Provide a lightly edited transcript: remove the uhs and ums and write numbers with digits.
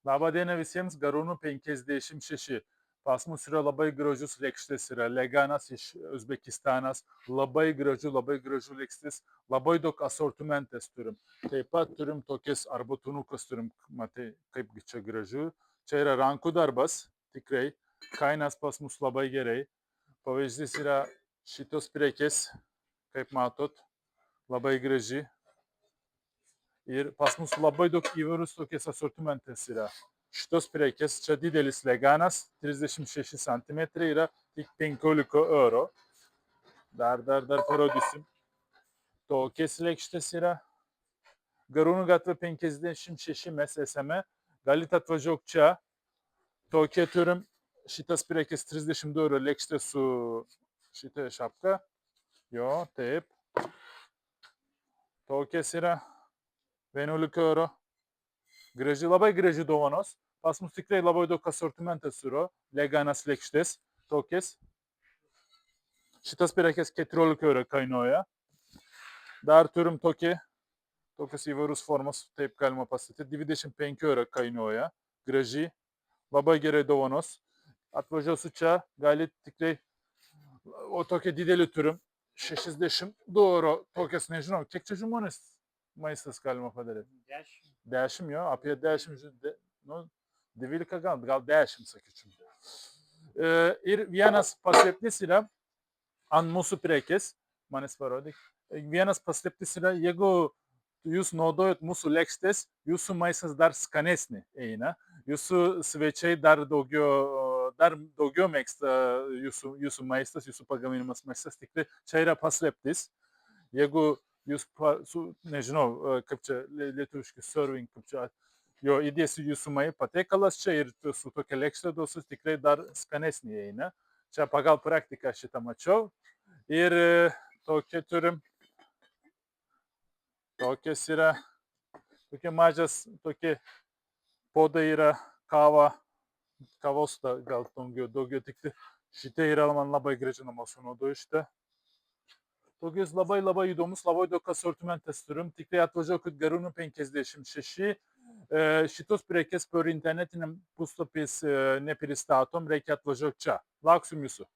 Laba diena visiems, Garūnų 56. Pas mus yra labai gražus lėkštės, yra leganas iš Uzbekistanas, labai gražu lėkštės, labai daug asortimentės turim. Taip pat turim tokias arbatunukas, turim, matai, kaipgi čia gražu. Čia yra rankų darbas, tikrai, kainas pas mus labai gerai. Pavyzdys yra šitos prekės, kaip matot, labai graži. Ir pas mus labai daug įvairūs tokiais asortimentais yra. Šitos prekės, čia didelis leganas, 36 cm, yra tik 15 eurų. Dar parodysim. Tokias lėkštės yra. Garūnų gatvė 56 mes esame. Galite atvažiuoti čia. Tokie turim. Šitas prekės 32 eurų lėkštė su šitą šapką. Jo, taip. Tokias yra 11 eurų. Graži, labai graži dovanos. Pas mus tikrai labai daug asortimentas yra. Leganas lėkštės. Tokias. Šitas prekės 14 eurų kainuoja. Dar turim tokias įvairius formos, taip galima pasakyti. 25 eurų kainuoja. Graži. Labai gerai dovanos. Atvažiuosiu čia, galit tikrai. O tokie didelį turim. 62 eurų. Tokias nežinau, kiek čia žmonės maistas galima padaryti. 10 jo, apie 10, nu, 12 gal 10, sakyčiau. Ir vienas paslėptis yra ant mūsų prekės, manis parodyk. Vienas paslėptis yra, jeigu jūs naudojat mūsų lėkštės, jūsų maistas dar skanesnį eina, jūsų svečiai dar daugiau mėgsta jūsų maistas, jūsų pagaminimas maistas, tikrai čia yra paslėptis. Jeigu jūs, nežinau, kaip čia lietuviškai serving, kaip čia, jo įdėsiu jūsų patiekalas čia ir su tokia lėkštė duosiu, tikrai dar skanesnį eina. Čia pagal praktiką šitą mačiau. Ir tokie turim. Tokias yra, tokie mažas, tokie podai yra kava, kavos gal daugiau tikti. Šitie yra man labai grąžinamos, sunaudoju šitą. Tokius labai įdomus, labai daug asortimentas turim, tikrai atvažiuokit Garūnų 56. Šitos prekės per internetiniam puslapis nepristatom, reikia atvažiuoti čia. Lauksim jūsų.